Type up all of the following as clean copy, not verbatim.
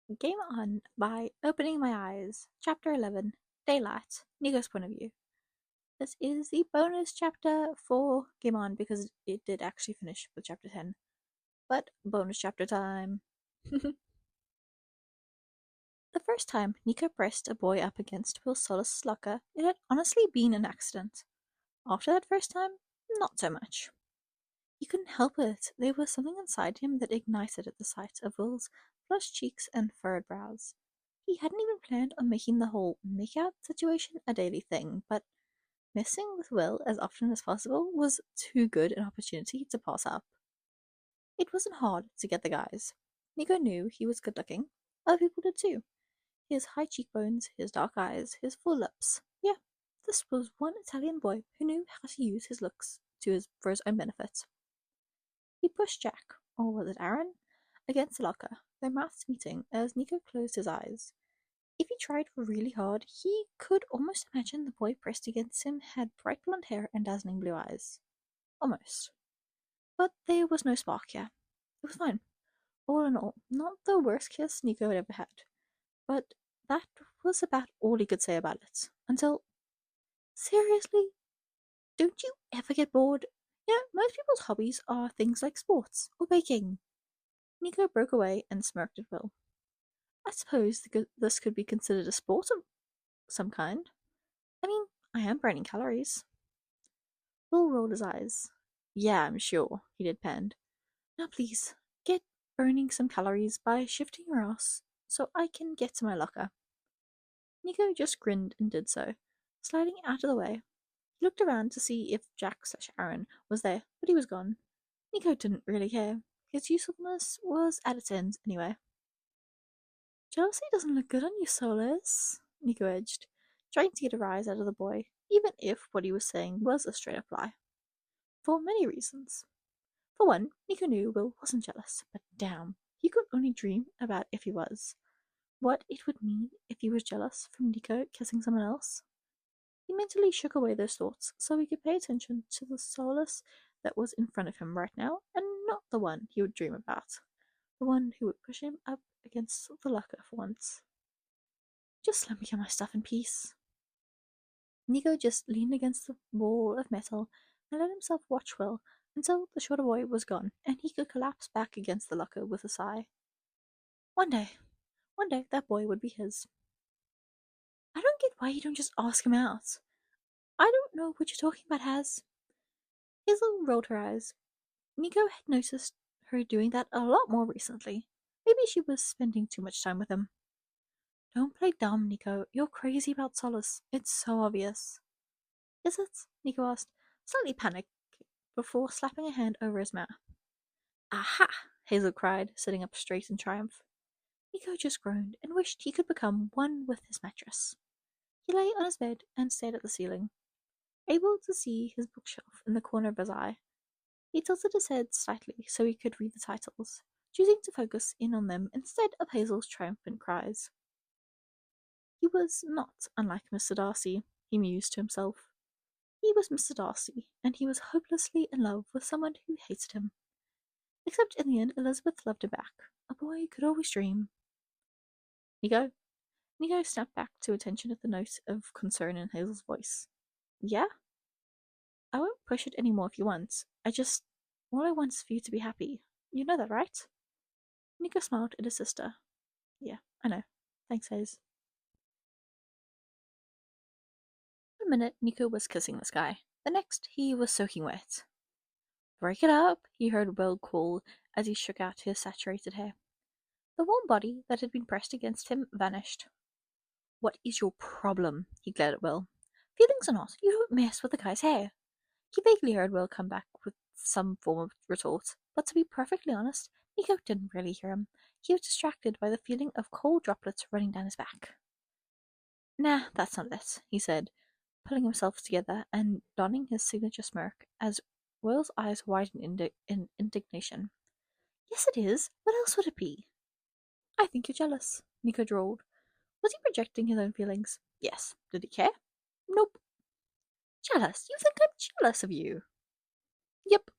Game On by Opening My Eyes, Chapter 11, Daylight, Nico's Point of View. This is the bonus chapter for Game On because it did actually finish with Chapter 10. But bonus chapter time. The first time Nico pressed a boy up against Will Solis' locker, it had honestly been an accident. After that first time, not so much. He couldn't help it. There was something inside him that ignited at the sight of Will's flushed cheeks and furrowed brows. He hadn't even planned on making the whole make-out situation a daily thing, but messing with Will as often as possible was too good an opportunity to pass up. It wasn't hard to get the guys. Nico knew he was good-looking. Other people did too. His high cheekbones, his dark eyes, his full lips. Yeah, this was one Italian boy who knew how to use his looks for his own benefit. He pushed Jack, or was it Aaron, against the locker, their mouths meeting as Nico closed his eyes. If he tried really hard, he could almost imagine the boy pressed against him had bright blonde hair and dazzling blue eyes. Almost. But there was no spark here. It was fine. All in all, not the worst kiss Nico had ever had. But that was about all he could say about it. Until, seriously, don't you ever get bored? You know, most people's hobbies are things like sports or baking. Nico broke away and smirked at Will. I suppose this could be considered a sport of some kind. I mean, I am burning calories. Will rolled his eyes. Yeah, I'm sure, he deadpanned. Now please, get burning some calories by shifting your ass so I can get to my locker. Nico just grinned and did so, sliding out of the way. He looked around to see if Jack/Aaron was there, but he was gone. Nico didn't really care. His usefulness was at its end anyway. Jealousy doesn't look good on you, Solis, Nico edged, trying to get a rise out of the boy, even if what he was saying was a straight-up lie. For many reasons. For one, Nico knew Will wasn't jealous, but damn, he could only dream about if he was. What it would mean if he was jealous from Nico kissing someone else. He mentally shook away those thoughts so he could pay attention to the Solis that was in front of him right now, and not the one he would dream about. The one who would push him up against the locker for once. Just let me get my stuff in peace. Nico just leaned against the wall of metal and let himself watch Will until the shorter boy was gone and he could collapse back against the locker with a sigh. One day that boy would be his. I don't get why you don't just ask him out. I don't know what you're talking about, Haz. Hazel rolled her eyes. Nico had noticed her doing that a lot more recently. Maybe she was spending too much time with him. Don't play dumb, Nico. You're crazy about Solace. It's so obvious. Is it? Nico asked, slightly panicked before slapping a hand over his mouth. Aha! Hazel cried, sitting up straight in triumph. Nico just groaned and wished he could become one with his mattress. He lay on his bed and stared at the ceiling, able to see his bookshelf in the corner of his eye. He tilted his head slightly so he could read the titles, choosing to focus in on them instead of Hazel's triumphant cries. He was not unlike Mr. Darcy, he mused to himself. He was Mr. Darcy, and he was hopelessly in love with someone who hated him. Except in the end, Elizabeth loved him back. A boy could always dream. Nico? Nico snapped back to attention at the note of concern in Hazel's voice. Yeah? I won't push it any more if you want. All I want is for you to be happy. You know that, right? Nico smiled at his sister. Yeah, I know. Thanks, Haze. One minute, Nico was kissing this guy. The next, he was soaking wet. Break it up, he heard Will call as he shook out his saturated hair. The warm body that had been pressed against him vanished. What is your problem? He glared at Will. Feelings or not, you don't mess with the guy's hair. He vaguely heard Will come back with some form of retort, but to be perfectly honest, Nico didn't really hear him. He was distracted by the feeling of cold droplets running down his back. Nah, that's not it, he said, pulling himself together and donning his signature smirk as Will's eyes widened in indignation. Yes, it is. What else would it be? I think you're jealous, Nico drawled. Was he projecting his own feelings? Yes. Did he care? Nope. Jealous? You think I'm jealous of you? Yep.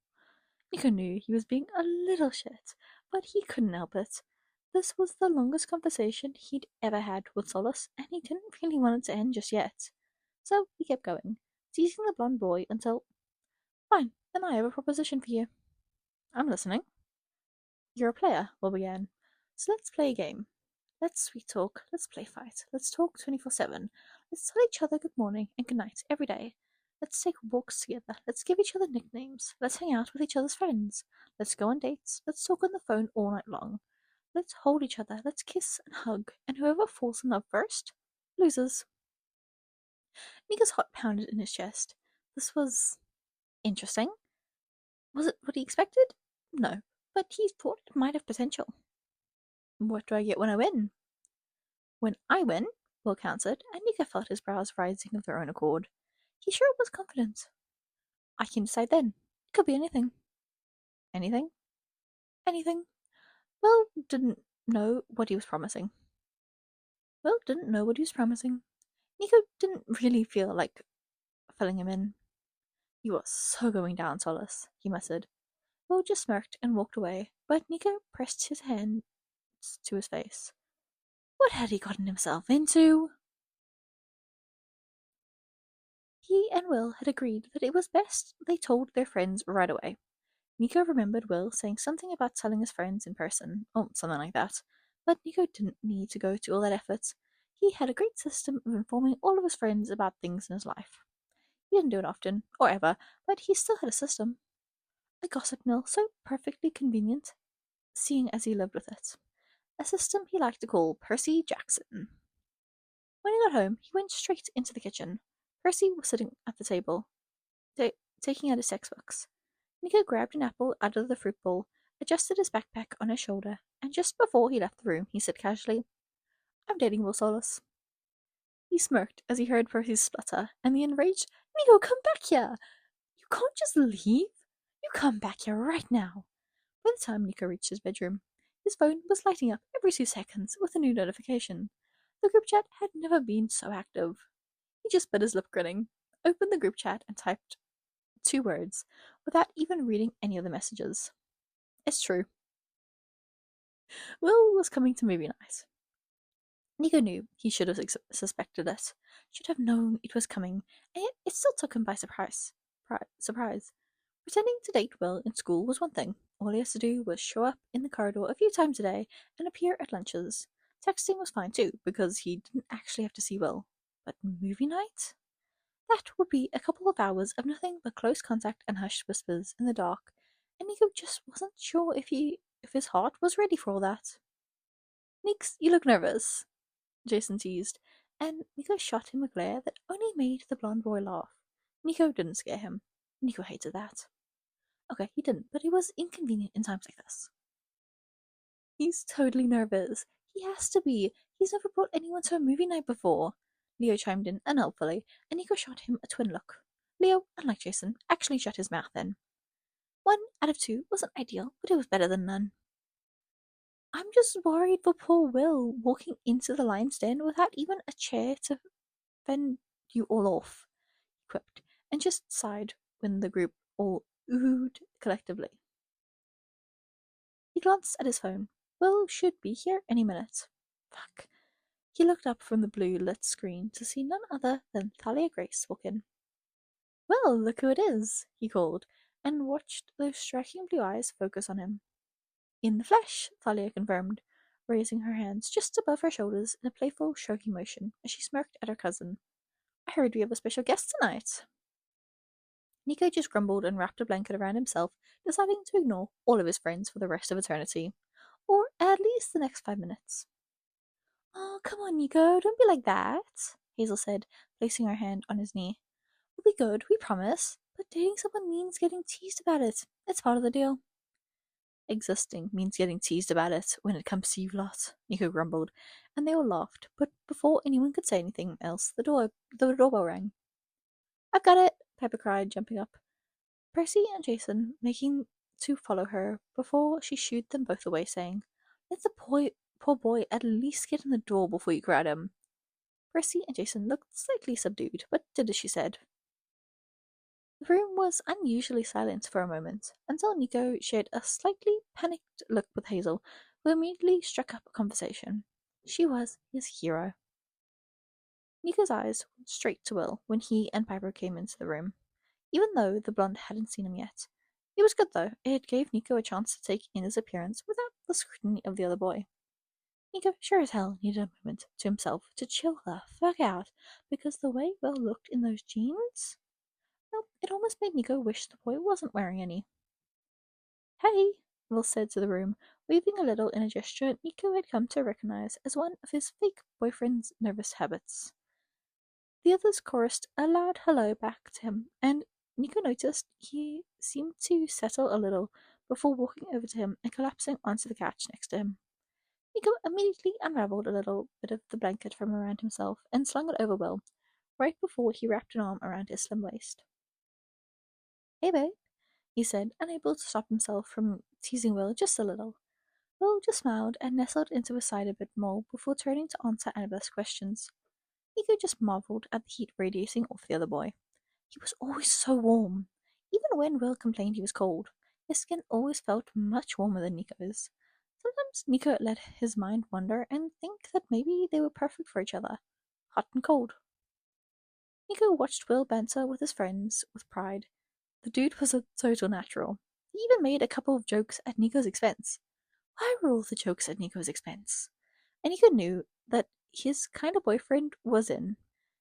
Nico knew he was being a little shit, but he couldn't help it. This was the longest conversation he'd ever had with Solace, and he didn't really want it to end just yet. So he kept going, teasing the blonde boy until, "Fine, then I have a proposition for you." "I'm listening." "You're a player," Will began. "So let's play a game. Let's sweet talk, let's play fight, let's talk 24/7. Let's tell each other good morning and good night every day. Let's take walks together, let's give each other nicknames, let's hang out with each other's friends, let's go on dates, let's talk on the phone all night long. Let's hold each other, let's kiss and hug, and whoever falls in love first loses." Nico's heart pounded in his chest. This was interesting. Was it what he expected? No, but he thought it might have potential. "What do I get when I win?" "When I win," Will answered, and Nico felt his brows rising of their own accord. He sure was confident. "I can decide then. It could be anything." "Anything?" "Anything." Will didn't know what he was promising. Will didn't know what he was promising. Nico didn't really feel like filling him in. "You are so going down, Solace," he muttered. Will just smirked and walked away, but Nico pressed his hands to his face. What had he gotten himself into? He and Will had agreed that it was best they told their friends right away. Nico remembered Will saying something about telling his friends in person, or something like that, but Nico didn't need to go to all that effort. He had a great system of informing all of his friends about things in his life. He didn't do it often, or ever, but he still had a system. A gossip mill so perfectly convenient, seeing as he lived with it. A system he liked to call Percy Jackson. When he got home, he went straight into the kitchen. Percy was sitting at the table, taking out his textbooks. Nico grabbed an apple out of the fruit bowl, adjusted his backpack on his shoulder, and just before he left the room, he said casually, "I'm dating Will Solus." He smirked as he heard Percy's splutter, and the enraged, "Nico, come back here! You can't just leave! You come back here right now!" By the time Nico reached his bedroom, his phone was lighting up every 2 seconds with a new notification. The group chat had never been so active. He just bit his lip grinning, opened the group chat, and typed 2 words, without even reading any of the messages. It's true. Will was coming to movie night. Nico knew he should have suspected it, should have known it was coming, and yet it still took him by surprise. Pretending to date Will in school was one thing. All he has to do was show up in the corridor a few times a day and appear at lunches. Texting was fine too, because he didn't actually have to see Will. But movie night? That would be a couple of hours of nothing but close contact and hushed whispers in the dark, and Nico just wasn't sure if his heart was ready for all that. "Nix, you look nervous," Jason teased, and Nico shot him a glare that only made the blonde boy laugh. Nico didn't scare him. Nico hated that. Okay, he didn't, but it was inconvenient in times like this. "He's totally nervous. He has to be. He's never brought anyone to a movie night before." Leo chimed in unhelpfully, and Nico shot him a twin look. Leo, unlike Jason, actually shut his mouth then. 1 out of 2 wasn't ideal, but it was better than none. "I'm just worried for poor Will walking into the lion's den without even a chair to fend you all off," he quipped, and just sighed when the group all oohed collectively. He glanced at his phone. Will should be here any minute. Fuck. He looked up from the blue lit screen to see none other than Thalia Grace walk in. "Well, look who it is," he called, and watched those striking blue eyes focus on him. "In the flesh," Thalia confirmed, raising her hands just above her shoulders in a playful, stroking motion as she smirked at her cousin. "I heard we have a special guest tonight." Nico just grumbled and wrapped a blanket around himself, deciding to ignore all of his friends for the rest of eternity. Or at least the next 5 minutes. "Oh, come on, Nico, don't be like that," Hazel said, placing her hand on his knee. "We'll be good, we promise. But dating someone means getting teased about it. It's part of the deal." "Existing means getting teased about it when it comes to you lot," Nico grumbled, and they all laughed, but before anyone could say anything else, the doorbell rang. "I've got it," Pepper cried, jumping up. Percy and Jason making to follow her before she shooed them both away, saying, "Let the poor boy at least get in the door before you crowd him." Percy and Jason looked slightly subdued, but did as she said. The room was unusually silent for a moment, until Nico shared a slightly panicked look with Hazel who immediately struck up a conversation. She was his hero. Nico's eyes went straight to Will when he and Piper came into the room, even though the blonde hadn't seen him yet. It was good though, it gave Nico a chance to take in his appearance without the scrutiny of the other boy. Nico sure as hell needed a moment to himself to chill the fuck out, because the way Will looked in those jeans, well, it almost made Nico wish the boy wasn't wearing any. Hey, Will said to the room, waving a little in a gesture Nico had come to recognize as one of his fake boyfriend's nervous habits. The others chorused a loud hello back to him, and Nico noticed he seemed to settle a little before walking over to him and collapsing onto the couch next to him. Nico immediately unraveled a little bit of the blanket from around himself and slung it over Will, right before he wrapped an arm around his slim waist. Hey, babe, he said, unable to stop himself from teasing Will just a little. Will just smiled and nestled into his side a bit more before turning to answer Annabeth's questions. Nico just marveled at the heat radiating off the other boy. He was always so warm. Even when Will complained he was cold, his skin always felt much warmer than Nico's. Sometimes Nico let his mind wander and think that maybe they were perfect for each other, hot and cold. Nico watched Will banter with his friends with pride. The dude was a total natural. He even made a couple of jokes at Nico's expense. Why were all the jokes at Nico's expense? And Nico knew that his kind of boyfriend was in.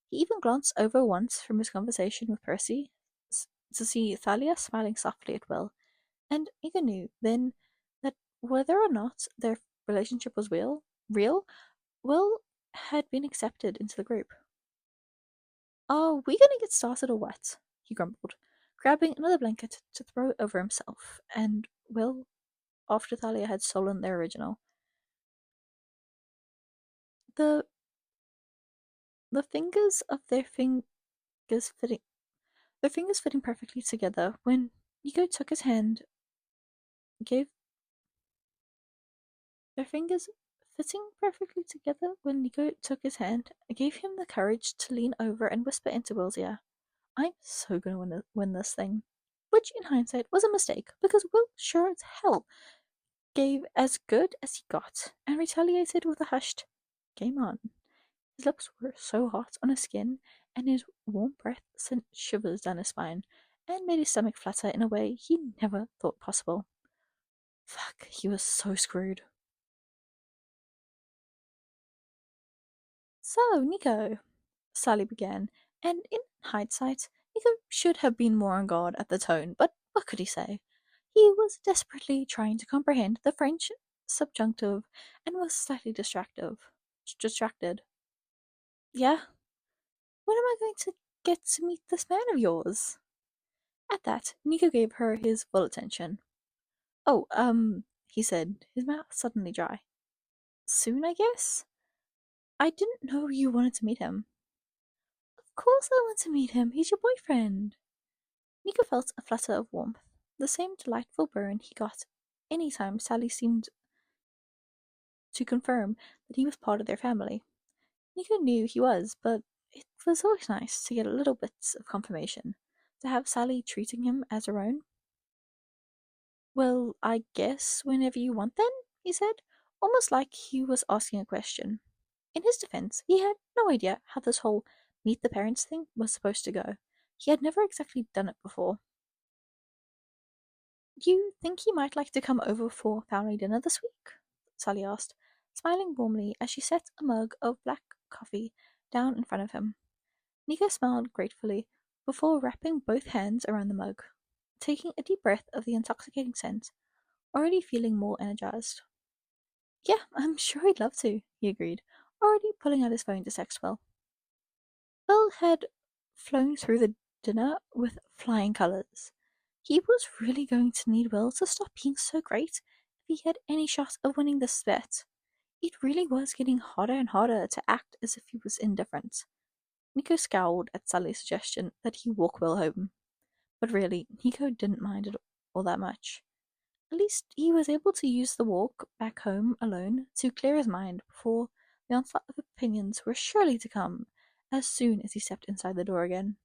He even glanced over once from his conversation with Percy to see Thalia smiling softly at Will, and Nico knew then that whether or not their relationship was real, Will had been accepted into the group. Are we gonna get started or what? He grumbled, grabbing another blanket to throw over himself, and Will, after Thalia had stolen their original. The the fingers of fitting their fingers fitting perfectly together when Nico took his hand gave their fingers fitting perfectly together when Nico took his hand gave him the courage to lean over and whisper into Will's ear, I'm so gonna win this thing. Which in hindsight was a mistake, because Will sure as hell gave as good as he got, and retaliated with a hushed game on. His lips were so hot on his skin, and his warm breath sent shivers down his spine, and made his stomach flutter in a way he never thought possible. Fuck, he was so screwed. So, Nico, Sally began, and in hindsight, Nico should have been more on guard at the tone, but what could he say? He was desperately trying to comprehend the French subjunctive and was slightly distracted. Yeah? When am I going to get to meet this man of yours? At that, Nico gave her his full attention. Oh, he said, his mouth suddenly dry. Soon, I guess? I didn't know you wanted to meet him. Of course I want to meet him. He's your boyfriend. Nico felt a flutter of warmth, the same delightful burn he got any time Sally seemed to confirm that he was part of their family. Nico knew he was, but it was always nice to get a little bits of confirmation, to have Sally treating him as her own. Well, I guess whenever you want then, he said, almost like he was asking a question. In his defense, he had no idea how this whole meet the parents thing was supposed to go. He had never exactly done it before. Do you think he might like to come over for family dinner this week? Sally asked, smiling warmly as she set a mug of black coffee down in front of him. Nico smiled gratefully before wrapping both hands around the mug, taking a deep breath of the intoxicating scent, already feeling more energized. Yeah, I'm sure he'd love to, he agreed, already pulling out his phone to text Will. Will had flown through the dinner with flying colours. He was really going to need Will to stop being so great if he had any shot of winning this bet. It really was getting harder and harder to act as if he was indifferent. Nico scowled at Sally's suggestion that he walk Will home. But really, Nico didn't mind it all that much. At least he was able to use the walk back home alone to clear his mind before the onslaught of opinions were surely to come as soon as he stepped inside the door again.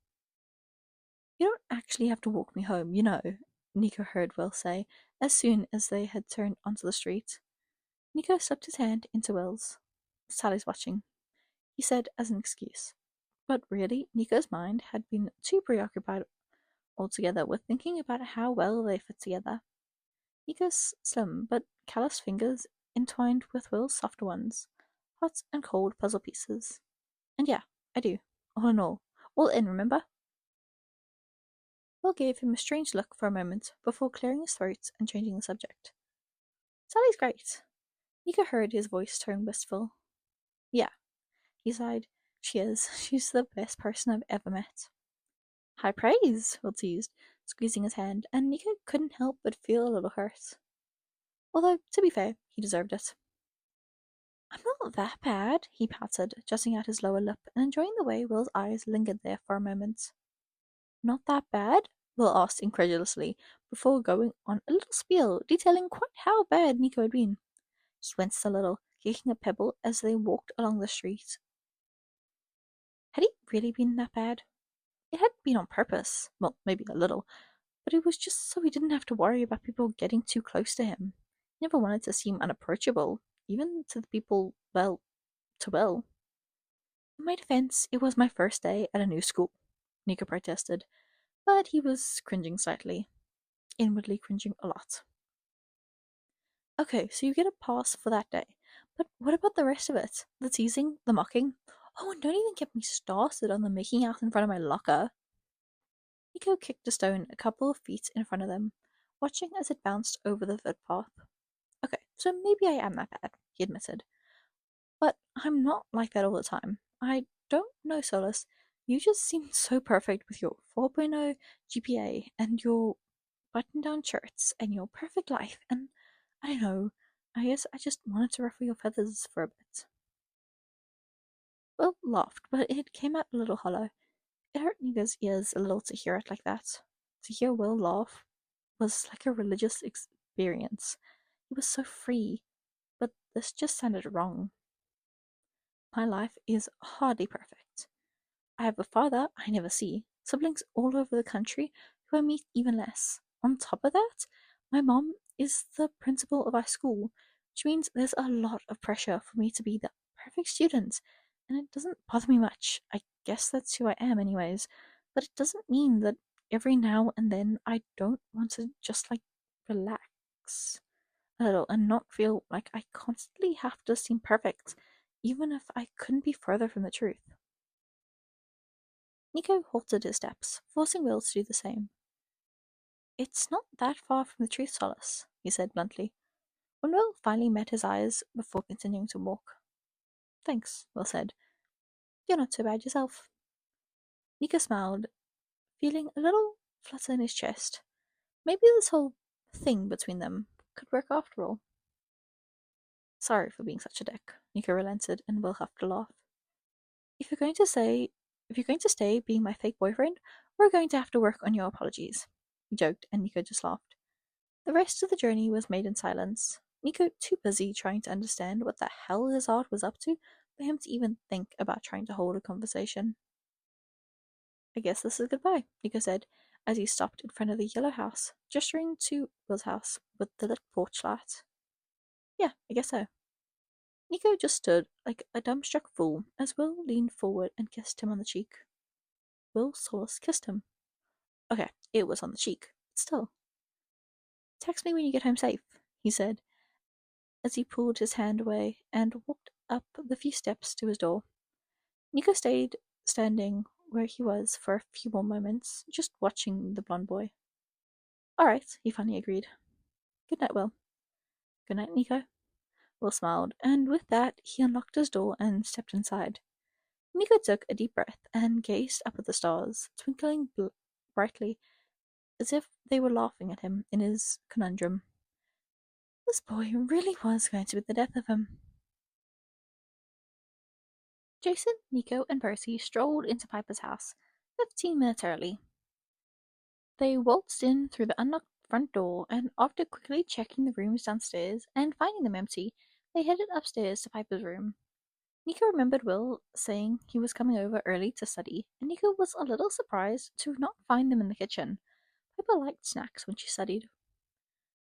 You don't actually have to walk me home, you know, Nico heard Will say as soon as they had turned onto the street. Nico slipped his hand into Will's. Sally's watching, he said as an excuse. But really, Nico's mind had been too preoccupied altogether with thinking about how well they fit together. Nico's slim but callous fingers entwined with Will's softer ones, hot and cold puzzle pieces. And yeah, I do, all in all in, remember? Will gave him a strange look for a moment before clearing his throat and changing the subject. Sally's great. Nico heard his voice turn wistful. Yeah, he sighed. She is. She's the best person I've ever met. High praise, Will teased, squeezing his hand, and Nico couldn't help but feel a little hurt. Although, to be fair, he deserved it. I'm not that bad, he patted, jutting out his lower lip and enjoying the way Will's eyes lingered there for a moment. Not that bad? Will asked incredulously, before going on a little spiel detailing quite how bad Nico had been. He winced a little, kicking a pebble as they walked along the street. Had he really been that bad? It hadn't been on purpose. Well, maybe a little, but it was just so he didn't have to worry about people getting too close to him. He never wanted to seem unapproachable, even to the people, well, to Will. In my defense, it was my first day at a new school, Nico protested, but he was cringing slightly, inwardly cringing a lot. Okay, so you get a pass for that day, but what about the rest of it? The teasing, the mocking? Oh, and don't even get me started on the making out in front of my locker. Nico kicked a stone a couple of feet in front of them, watching as it bounced over the footpath. Okay, so maybe I am that bad, he admitted. But I'm not like that all the time. I don't know, Solus. You just seem so perfect with your 4.0 GPA and your button down shirts and your perfect life, and I don't know, I guess I just wanted to ruffle your feathers for a bit. Will laughed, but it came out a little hollow. It hurt Niga's ears a little to hear it like that. To hear Will laugh was like a religious experience. He was so free, but this just sounded wrong. My life is hardly perfect. I have a father I never see, siblings all over the country who I meet even less. On top of that, my mom is the principal of our school, which means there's a lot of pressure for me to be the perfect student, and it doesn't bother me much. I guess that's who I am, anyways, but it doesn't mean that every now and then I don't want to just relax a little and not feel like I constantly have to seem perfect, even if I couldn't be further from the truth. Nico halted his steps, forcing Will to do the same. It's not that far from the truth, Solace, he said bluntly, when Will finally met his eyes before continuing to walk. Thanks, Will said. You're not so bad yourself. Nico smiled, feeling a little flutter in his chest. Maybe this whole thing between them could work after all. Sorry for being such a dick, Nico relented, and Will huffed a laugh. If you're going to say if you're going to stay being my fake boyfriend, we're going to have to work on your apologies. He joked, and Nico just laughed. The rest of the journey was made in silence, Nico too busy trying to understand what the hell his heart was up to for him to even think about trying to hold a conversation. I guess this is goodbye, Nico said, as he stopped in front of the yellow house, gesturing to Will's house with the lit porch light. Yeah, I guess so. Nico just stood like a dumbstruck fool as Will leaned forward and kissed him on the cheek. Will Solus kissed him. Okay, it was on the cheek, but still. Text me when you get home safe, he said, as he pulled his hand away and walked up the few steps to his door. Nico stayed standing where he was for a few more moments, just watching the blonde boy. All right, he finally agreed. Good night, Will. Good night, Nico. Will smiled, and with that, he unlocked his door and stepped inside. Nico took a deep breath and gazed up at the stars, twinkling brightly as if they were laughing at him in his conundrum. This boy really was going to be the death of him. Jason, Nico, and Percy strolled into Piper's house, 15 minutes early. They waltzed in through the unlocked front door, and after quickly checking the rooms downstairs and finding them empty, they headed upstairs to Piper's room. Nico remembered Will saying he was coming over early to study, and Nico was a little surprised to not find them in the kitchen. Piper liked snacks when she studied.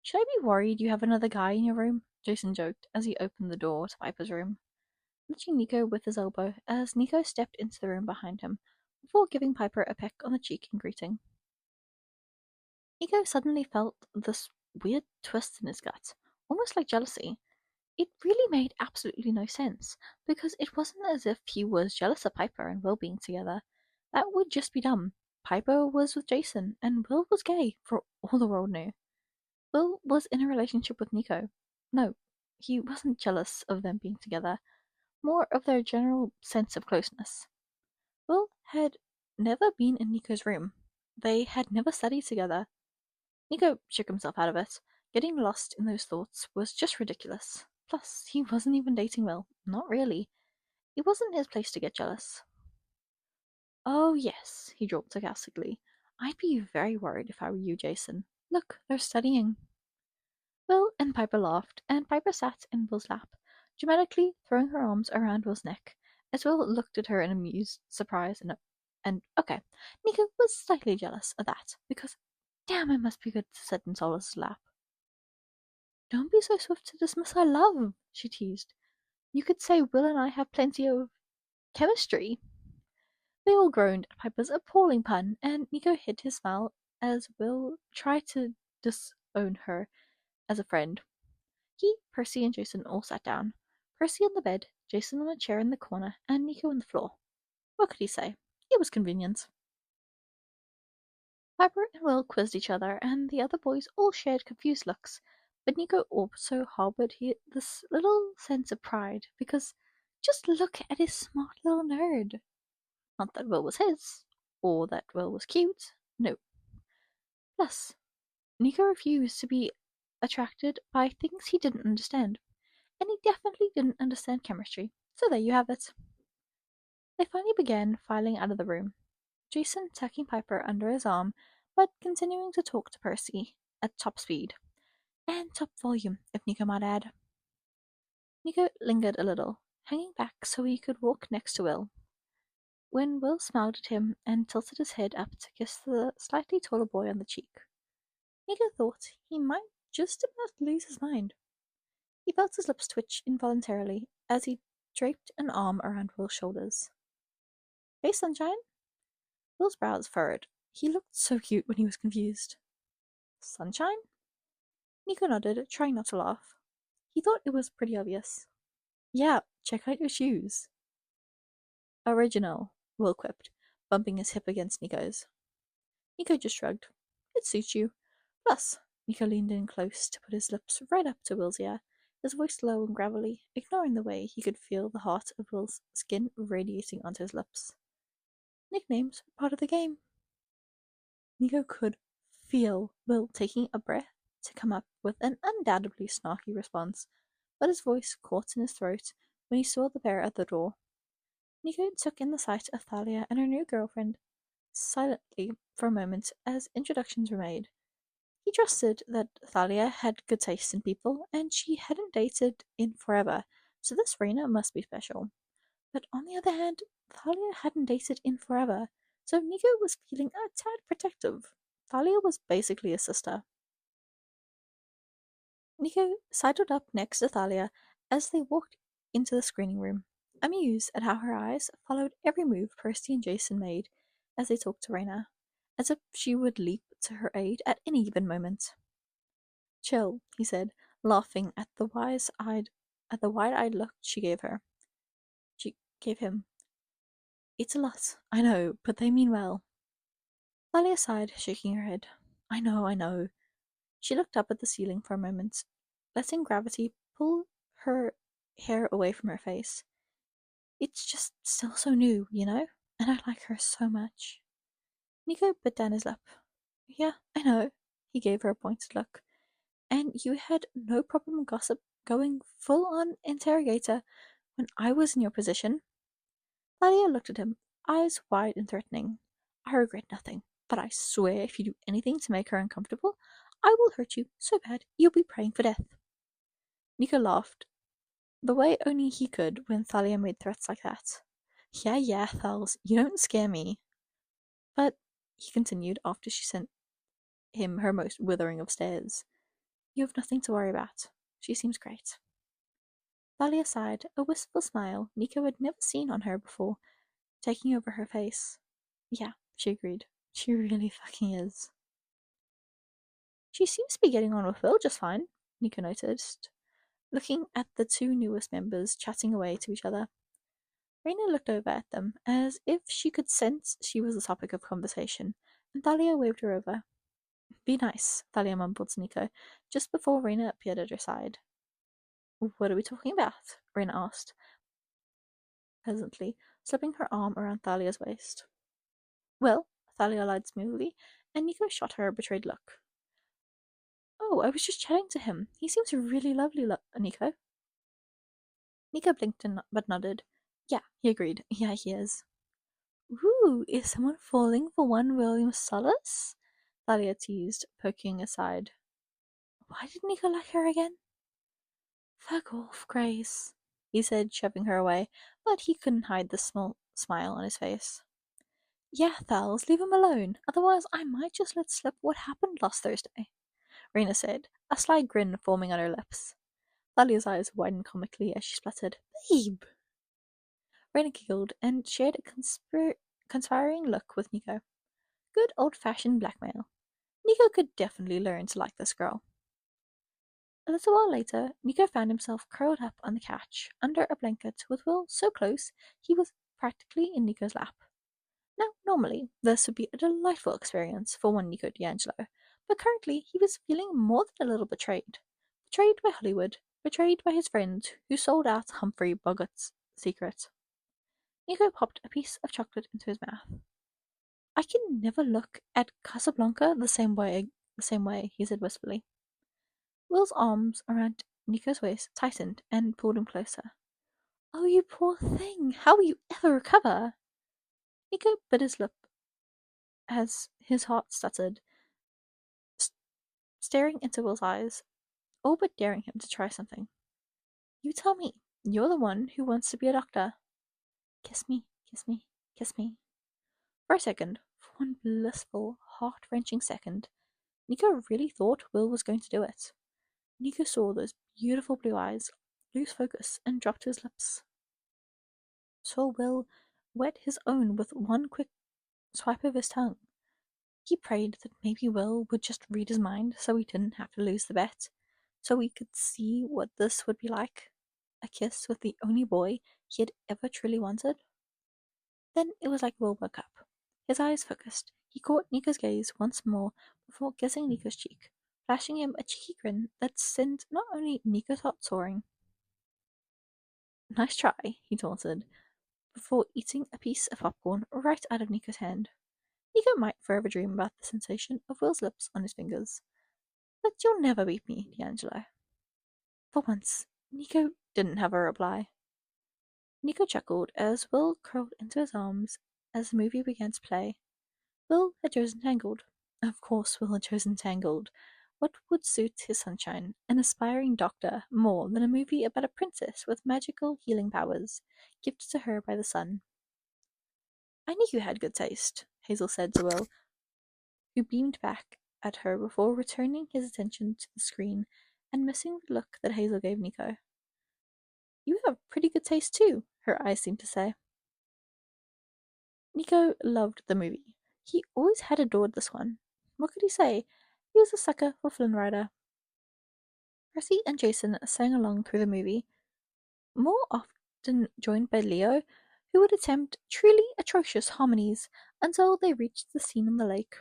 Should I be worried you have another guy in your room? Jason joked as he opened the door to Piper's room, nudging Nico with his elbow as Nico stepped into the room behind him before giving Piper a peck on the cheek in greeting. Nico suddenly felt this weird twist in his gut, almost like jealousy. It really made absolutely no sense, because it wasn't as if he was jealous of Piper and Will being together. That would just be dumb. Piper was with Jason, and Will was gay, for all the world knew. Will was in a relationship with Nico. No, he wasn't jealous of them being together, more of their general sense of closeness. Will had never been in Nico's room. They had never studied together. Nico shook himself out of it. Getting lost in those thoughts was just ridiculous. Plus, he wasn't even dating Will. Not really. It wasn't his place to get jealous. Oh, yes, he drawled sarcastically. I'd be very worried if I were you, Jason. Look, they're studying. Will and Piper laughed, and Piper sat in Will's lap, dramatically throwing her arms around Will's neck, as Will looked at her in amused surprise and okay, Nico was slightly jealous of that, because damn, it must be good to sit in Solace's lap. Don't be so swift to dismiss our love, she teased. You could say Will and I have plenty of chemistry. They all groaned at Piper's appalling pun, and Nico hid his smile as Will tried to disown her as a friend. He, Percy, and Jason all sat down. Percy on the bed, Jason on a chair in the corner, and Nico on the floor. What could he say? It was convenient. Piper and Will quizzed each other, and the other boys all shared confused looks, but Nico also harbored this little sense of pride, because just look at his smart little nerd. Not that Will was his, or that Will was cute, no. Plus, Nico refused to be attracted by things he didn't understand, and he definitely didn't understand chemistry, so there you have it. They finally began filing out of the room, Jason tucking Piper under his arm, but continuing to talk to Percy at top speed, and top volume, if Nico might add. Nico lingered a little, hanging back so he could walk next to Will. When Will smiled at him and tilted his head up to kiss the slightly taller boy on the cheek, Nico thought he might just about lose his mind. He felt his lips twitch involuntarily as he draped an arm around Will's shoulders. Hey, Sunshine? Will's brows furrowed. He looked so cute when he was confused. Sunshine? Nico nodded, trying not to laugh. He thought it was pretty obvious. Yeah, check out your shoes. Original, Will quipped, bumping his hip against Nico's. Nico just shrugged. It suits you. Plus, Nico leaned in close to put his lips right up to Will's ear, his voice low and gravelly, ignoring the way he could feel the heart of Will's skin radiating onto his lips. Nicknames were part of the game. Nico could feel Will taking a breath to come up with an undoubtedly snarky response, but his voice caught in his throat when he saw the pair at the door. Nico took in the sight of Thalia and her new girlfriend silently for a moment as introductions were made. He trusted that Thalia had good taste in people, and she hadn't dated in forever, so this Raina must be special. But on the other hand, Thalia hadn't dated in forever, so Nico was feeling a tad protective. Thalia was basically a sister. Nico sidled up next to Thalia as they walked into the screening room, amused at how her eyes followed every move Percy and Jason made as they talked to Raina, as if she would leap to her aid at any given moment. Chill, he said, laughing at the wide-eyed look she gave her. She gave him. It's a lot, I know, but they mean well. Thalia sighed, shaking her head. I know. She looked up at the ceiling for a moment, letting gravity pull her hair away from her face. It's just still so new, you know? And I like her so much. Nico bit down his lip. Yeah, I know. He gave her a pointed look. And you had no problem gossip going full-on interrogator when I was in your position. Thalia looked at him, eyes wide and threatening. I regret nothing, but I swear if you do anything to make her uncomfortable, I will hurt you so bad you'll be praying for death. Nico laughed, the way only he could when Thalia made threats like that. Yeah, Thals, you don't scare me. But, he continued after she sent him her most withering of stares, you have nothing to worry about. She seems great. Thalia sighed, a wistful smile Nico had never seen on her before, taking over her face. Yeah, she agreed. She really fucking is. She seems to be getting on with Will just fine, Nico noticed, looking at the two newest members chatting away to each other. Raina looked over at them, as if she could sense she was the topic of conversation, and Thalia waved her over. Be nice, Thalia mumbled to Nico, just before Raina appeared at her side. What are we talking about? Raina asked, pleasantly, slipping her arm around Thalia's waist. Well, Thalia lied smoothly, and Nico shot her a betrayed look. Oh, I was just chatting to him. He seems really lovely, Nico. Nico blinked but nodded. Yeah, he agreed. Yeah, he is. Ooh, is someone falling for one William Solace? Thalia teased, poking aside. Why did Nico like her again? Fuck off, Grace, he said, shoving her away, but he couldn't hide the small smile on his face. Yeah, Thals, leave him alone. Otherwise, I might just let slip what happened last Thursday, Raina said, a sly grin forming on her lips. Thalia's eyes widened comically as she spluttered, Babe! Raina giggled and shared a conspiring look with Nico. Good old-fashioned blackmail. Nico could definitely learn to like this girl. A little while later, Nico found himself curled up on the couch, under a blanket, with Will so close he was practically in Nico's lap. Now, normally, this would be a delightful experience for one Nico D'Angelo, but currently he was feeling more than a little betrayed. Betrayed by Hollywood, betrayed by his friend who sold out Humphrey Bogart's secret. Nico popped a piece of chocolate into his mouth. I can never look at Casablanca the same way, he said wistfully. Will's arms around Nico's waist tightened and pulled him closer. Oh, you poor thing! How will you ever recover? Nico bit his lip as his heart stuttered, staring into Will's eyes, all but daring him to try something. You tell me. You're the one who wants to be a doctor. Kiss me, kiss me, kiss me. For a second, for one blissful, heart-wrenching second, Nico really thought Will was going to do it. Nico saw those beautiful blue eyes lose focus and drop to his lips. Saw Will wet his own with one quick swipe of his tongue. He prayed that maybe Will would just read his mind so he didn't have to lose the bet, so he could see what this would be like. A kiss with the only boy he had ever truly wanted. Then it was like Will woke up. His eyes focused. He caught Nico's gaze once more before kissing Nico's cheek, flashing him a cheeky grin that sent not only Nico's heart soaring. Nice try, he taunted, before eating a piece of popcorn right out of Nico's hand. Nico might forever dream about the sensation of Will's lips on his fingers. But you'll never beat me, D'Angelo. For once, Nico didn't have a reply. Nico chuckled as Will curled into his arms as the movie began to play. Will had chosen Tangled. Of course, Will had chosen Tangled. What would suit his sunshine, an aspiring doctor, more than a movie about a princess with magical healing powers, gifted to her by the sun? I knew you had good taste, Hazel said to Will, who beamed back at her before returning his attention to the screen and missing the look that Hazel gave Nico. You have pretty good taste too, her eyes seemed to say. Nico loved the movie. He always had adored this one. What could he say? He was a sucker for Flynn Rider. Percy and Jason sang along through the movie, more often joined by Leo, who would attempt truly atrocious harmonies until they reached the scene on the lake.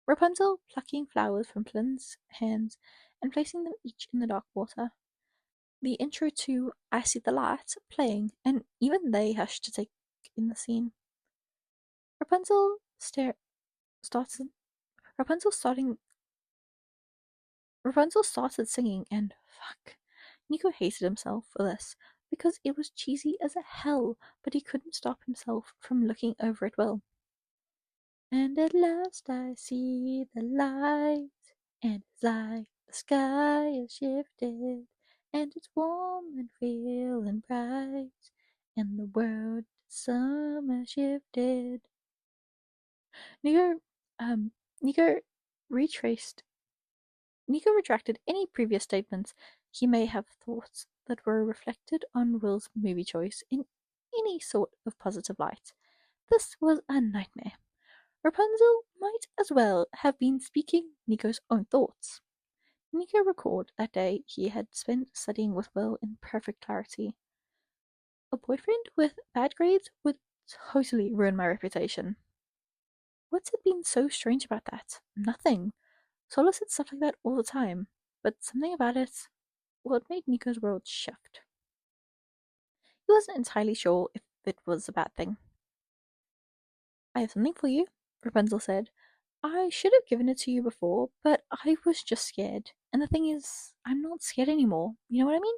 Rapunzel plucking flowers from Flynn's hands and placing them each in the dark water. The intro to I See the Light playing, and even they hushed to take in the scene. Rapunzel started singing, and fuck. Nico hated himself for this, because it was cheesy as a hell, but he couldn't stop himself from looking over at Will. And at last I see the light, and it's like the sky has shifted, and it's warm and feeling bright, and the world summer shifted. Nico, um, Nico retraced Nico retracted any previous statements He may have thoughts that were reflected on Will's movie choice in any sort of positive light. This was a nightmare. Rapunzel might as well have been speaking Nico's own thoughts. Nico recalled that day he had spent studying with Will in perfect clarity. A boyfriend with bad grades would totally ruin my reputation. What's it been so strange about that? Nothing. Solo said stuff like that all the time, but something about it, well, it made Nico's world shift. He wasn't entirely sure if it was a bad thing. I have something for you, Rapunzel said. I should have given it to you before, but I was just scared. And the thing is, I'm not scared anymore. You know what I mean?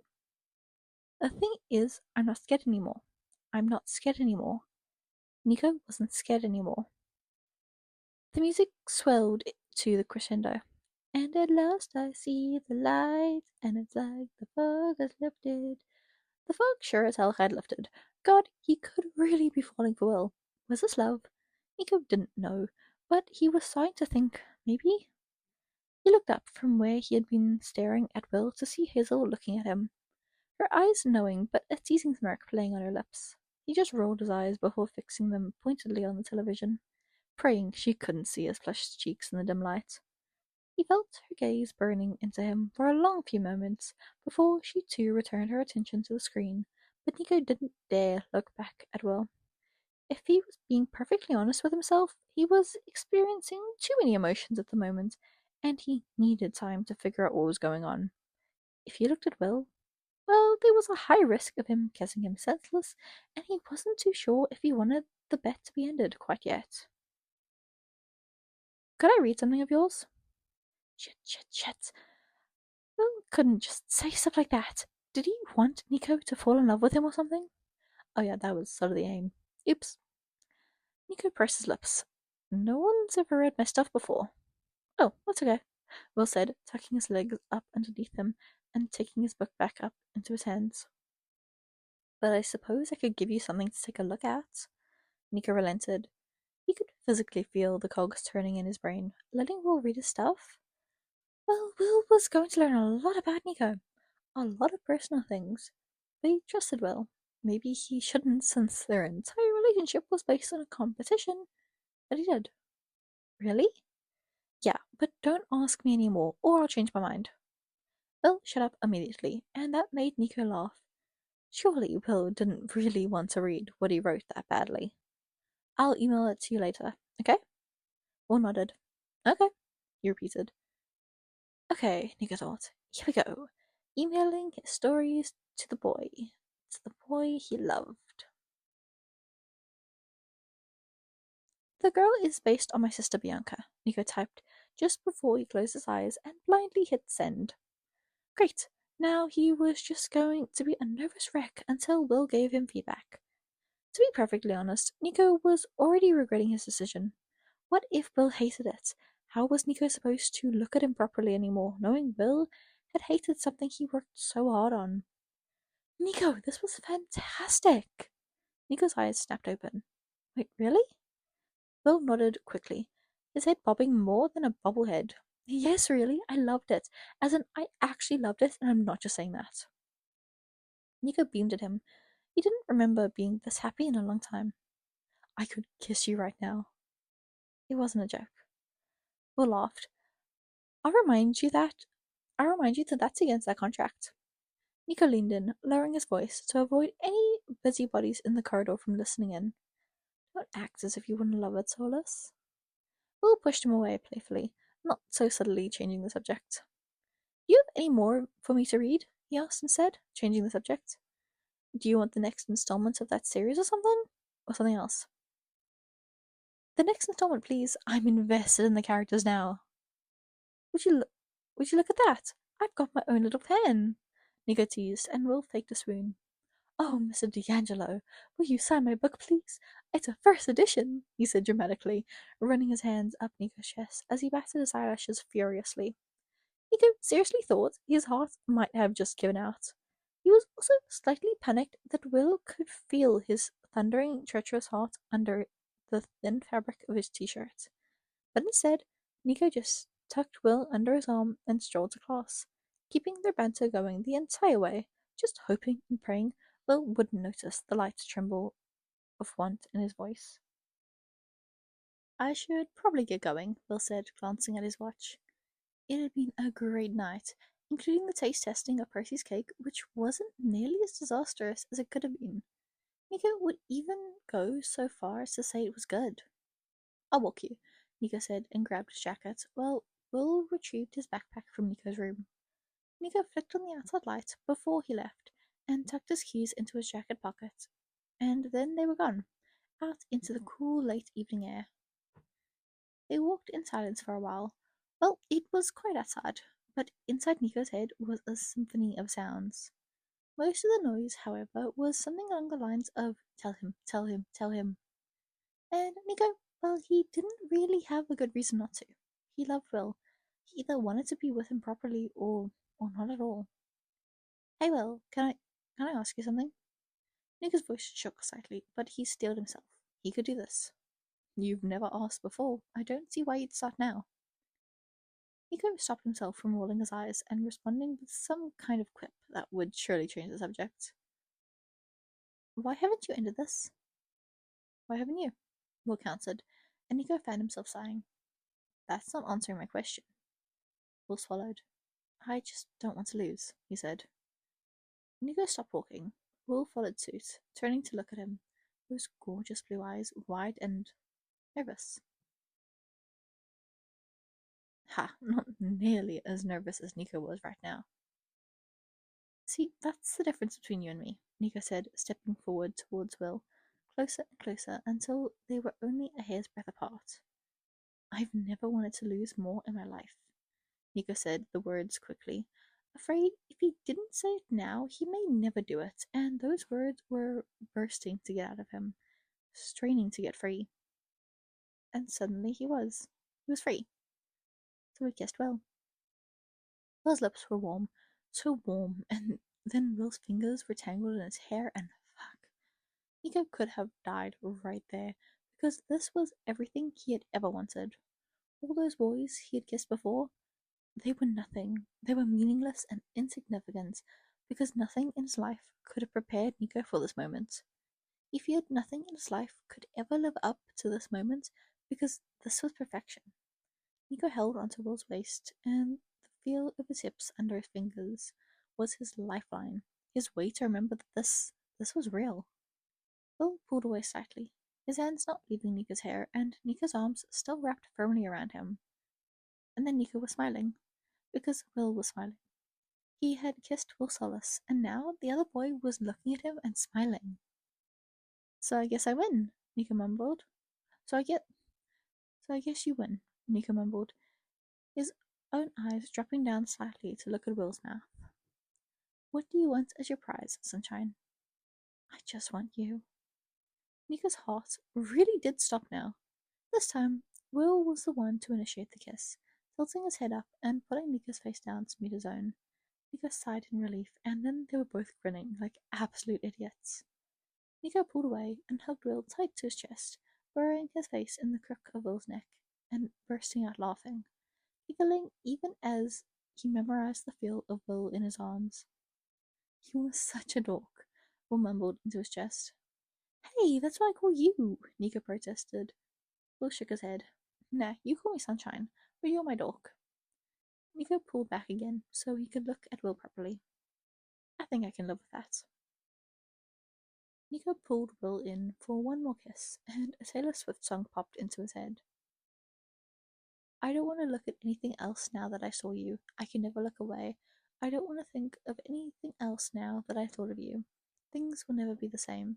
The thing is, I'm not scared anymore. I'm not scared anymore. Nico wasn't scared anymore. The music swelled to the crescendo. And at last I see the light, and it's like the fog has lifted. The fog sure as hell had lifted. God, he could really be falling for Will. Was this love? Nico didn't know, but he was starting to think, maybe? He looked up from where he had been staring at Will to see Hazel looking at him, her eyes knowing but a teasing smirk playing on her lips. He just rolled his eyes before fixing them pointedly on the television, praying she couldn't see his flushed cheeks in the dim light. He felt her gaze burning into him for a long few moments before she too returned her attention to the screen, but Nico didn't dare look back at Will. If he was being perfectly honest with himself, he was experiencing too many emotions at the moment, and he needed time to figure out what was going on. If he looked at Will, well, there was a high risk of him kissing him senseless, and he wasn't too sure if he wanted the bet to be ended quite yet. Could I read something of yours? Shit. Will couldn't just say stuff like that. Did he want Nico to fall in love with him or something? Oh yeah, that was sort of the aim. Oops. Nico pressed his lips. No one's ever read my stuff before. Oh, that's okay, Will said, tucking his legs up underneath him and taking his book back up into his hands. But I suppose I could give you something to take a look at. Nico relented. He could physically feel the cogs turning in his brain. Letting Will read his stuff? Well, Will was going to learn a lot about Nico. A lot of personal things. But he trusted Will. Maybe he shouldn't, since their entire relationship was based on a competition. But he did. Really? Yeah, but don't ask me any more, or I'll change my mind. Will shut up immediately, and that made Nico laugh. Surely Will didn't really want to read what he wrote that badly. I'll email it to you later, okay? Will nodded. Okay, he repeated. Okay, Nico thought. Here we go. Emailing his stories to the boy. To the boy he loved. The girl is based on my sister Bianca, Nico typed, just before he closed his eyes and blindly hit send. Great. Now he was just going to be a nervous wreck until Will gave him feedback. To be perfectly honest, Nico was already regretting his decision. What if Will hated it? How was Nico supposed to look at him properly anymore, knowing Will had hated something he worked so hard on? Nico, this was fantastic! Nico's eyes snapped open. Wait, really? Will nodded quickly, his head bobbing more than a bobblehead. Yes, really, I loved it. As in, I actually loved it, and I'm not just saying that. Nico beamed at him. He didn't remember being this happy in a long time. I could kiss you right now. It wasn't a joke. Will laughed. I'll remind you that that's against our contract. Nico leaned in, lowering his voice to avoid any busybodies in the corridor from listening in. Don't act as if you wouldn't love it, Solus. Will pushed him away playfully, not so subtly changing the subject. Do you have any more for me to read? He asked instead, changing the subject. Do you want the next installment of that series or something? Or something else? The next installment, please. I'm invested in the characters now. Would you look at that? I've got my own little pen. Nico teased, and Will faked a swoon. Oh, Mr. D'Angelo, will you sign my book, please? It's a first edition, he said dramatically, running his hands up Nico's chest as he batted his eyelashes furiously. Nico seriously thought his heart might have just given out. He was also slightly panicked that Will could feel his thundering, treacherous heart under the thin fabric of his t-shirt. But instead, Nico just tucked Will under his arm and strolled to class. keeping their banter going the entire way, just hoping and praying Will wouldn't notice the light tremble of want in his voice. I should probably get going, Will said, glancing at his watch. It had been a great night, including the taste testing of Percy's cake, which wasn't nearly as disastrous as it could have been. Nico would even go so far as to say it was good. I'll walk you, Nico said and grabbed his jacket, while Will retrieved his backpack from Nico's room. Nico flicked on the outside light before he left and tucked his keys into his jacket pocket. And then they were gone, out into the cool late evening air. They walked in silence for a while. Well, it was quite outside, but inside Nico's head was a symphony of sounds. Most of the noise, however, was something along the lines of tell him, tell him, tell him. And Nico, well, he didn't really have a good reason not to. He loved Will. He either wanted to be with him properly or not at all. Hey Will, can I ask you something? Nico's voice shook slightly, but he steeled himself. He could do this. You've never asked before. I don't see why you'd start now. Nico stopped himself from rolling his eyes and responding with some kind of quip that would surely change the subject. Why haven't you ended this? Why haven't you? Will countered, and Nico found himself sighing. That's not answering my question. Will swallowed. I just don't want to lose, he said. Nico stopped walking. Will followed suit, turning to look at him, those gorgeous blue eyes wide and nervous. Ha, not nearly as nervous as Nico was right now. See, that's the difference between you and me, Nico said, stepping forward towards Will, closer and closer until they were only a hair's breadth apart. I've never wanted to lose more in my life. Nico said the words quickly, afraid if he didn't say it now, he may never do it, and those words were bursting to get out of him, straining to get free. And suddenly he was. He was free. So he kissed Will. Will's lips were warm, so warm, and then Will's fingers were tangled in his hair, and fuck. Nico could have died right there, because this was everything he had ever wanted. All those boys he had kissed before, they were nothing. They were meaningless and insignificant, because nothing in his life could have prepared Nico for this moment. He feared nothing in his life could ever live up to this moment, because this was perfection. Nico held onto Will's waist, and the feel of his hips under his fingers was his lifeline, his way to remember that this was real. Will pulled away slightly, his hands not leaving Nika's hair, and Nika's arms still wrapped firmly around him. And then Nika was smiling, because Will was smiling. He had kissed Will Solace, and now the other boy was looking at him and smiling. So I guess I win, Nika mumbled. So I guess you win, Nika mumbled, his own eyes dropping down slightly to look at Will's mouth. What do you want as your prize, Sunshine? I just want you. Nika's heart really did stop now. This time, Will was the one to initiate the kiss, tilting his head up and putting Nika's face down to meet his own. Nika sighed in relief, and then they were both grinning like absolute idiots. Nika pulled away and hugged Will tight to his chest, burying his face in the crook of Will's neck, and bursting out laughing, giggling even as he memorized the feel of Will in his arms. You were such a dork, Will mumbled into his chest. Hey, that's what I call you, Nika protested. Will shook his head. Nah, you call me Sunshine, but you're my dork. Nika pulled back again so he could look at Will properly. I think I can live with that. Nika pulled Will in for one more kiss, and a Taylor Swift song popped into his head. I don't want to look at anything else now that I saw you. I can never look away. I don't want to think of anything else now that I thought of you. Things will never be the same.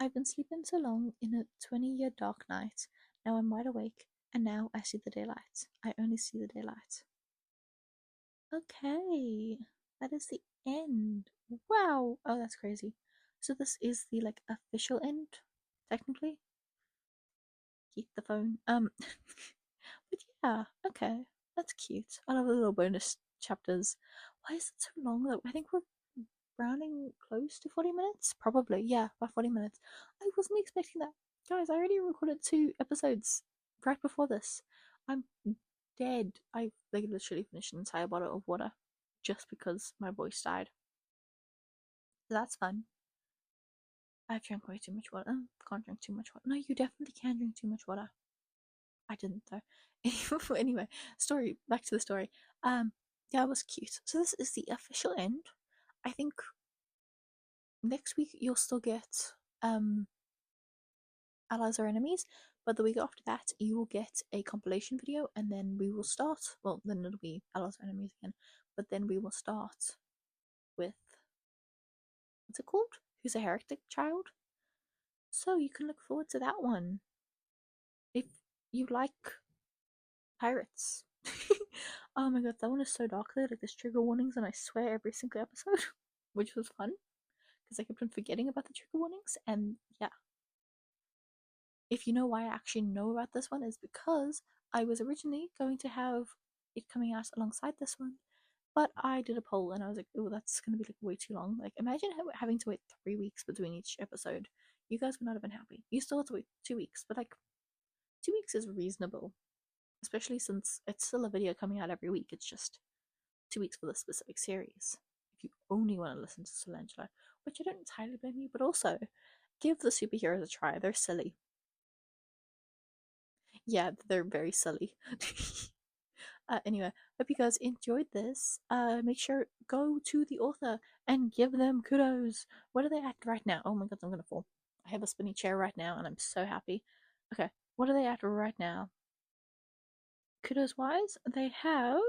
I've been sleeping so long in a 20-year dark night. Now I'm wide awake, and now I see the daylight. I only see the daylight. Okay, that is the end. Wow. Oh, that's crazy. So this is the official end, technically. Keep the phone. But yeah, okay, that's cute. I love the little bonus chapters. Why is it so long though? I think we're rounding close to 40 minutes. Probably, yeah, about 40 minutes. I wasn't expecting that, guys. I already recorded 2 episodes right before this. I'm dead. I literally finished an entire bottle of water. just because my voice died. So that's fun. I've drank way too much water. Can't drink too much water. No, you definitely can drink too much water. I didn't though. Anyway, story. Back to the story. Yeah, it was cute. So this is the official end. I think next week you'll still get allies or enemies, but the week after that you will get a compilation video, and then we will start. Well, then it'll be allies or enemies again, but then we will start with what's it called? Who's a heretic child? So you can look forward to that one if you like pirates. Oh my god, that one is so dark though. Like there's trigger warnings, and I swear every single episode, which was fun because I kept on forgetting about the trigger warnings. And yeah, if you know why I actually know about this one, is because I was originally going to have it coming out alongside this one, but I did a poll and I was like, oh, that's gonna be like way too long. Like imagine having to wait 3 weeks between each episode. You guys would not have been happy. You still have to wait 2 weeks, but like 2 weeks is reasonable, especially since it's still a video coming out every week. It's just 2 weeks for the specific series. If you only want to listen to Solangelo, which I don't entirely blame you, but also give the superheroes a try. They're silly. Yeah, they're very silly. Anyway, hope you guys enjoyed this. Make sure go to the author and give them kudos. What are they at right now? Oh my god, I'm gonna fall. I have a spinny chair right now, and I'm so happy. Okay, what are they at right now? Kudos wise, they have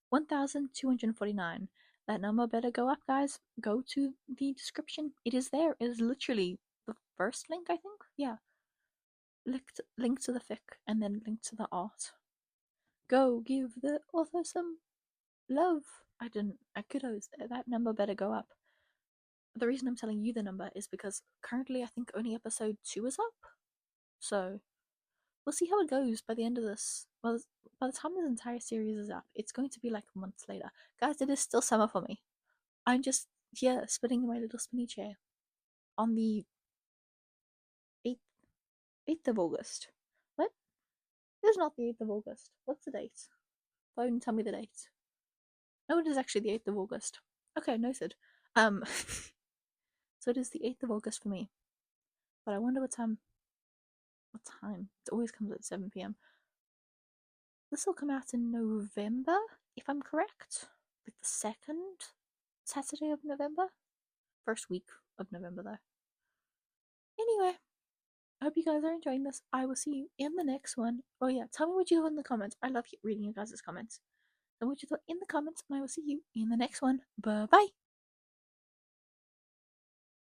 1,249. That number better go up, guys. Go to the description. It is there. It is literally the first link, I think. Yeah. Link to the fic and then link to the art. Go give the author some love. I didn't. I kudos. That number better go up. The reason I'm telling you the number is because currently I think only episode 2 is up. So we'll see how it goes by the end of this. Well, by the time this entire series is up, it's going to be like months later. Guys, it is still summer for me. I'm just here spinning in my little spinny chair on the 8th of August. What? It is not the 8th of August. What's the date? Don't tell me the date. No, it is actually the 8th of August. Okay, noted. So it is the 8th of August for me. But I wonder what time. What time? It always comes at 7 p.m. This will come out in November, if I'm correct. Like the second Saturday of November? First week of November, though. Anyway, I hope you guys are enjoying this. I will see you in the next one. Oh yeah, tell me what you thought in the comments. I love reading you guys' comments. Tell me what you thought in the comments, and I will see you in the next one. Bye bye.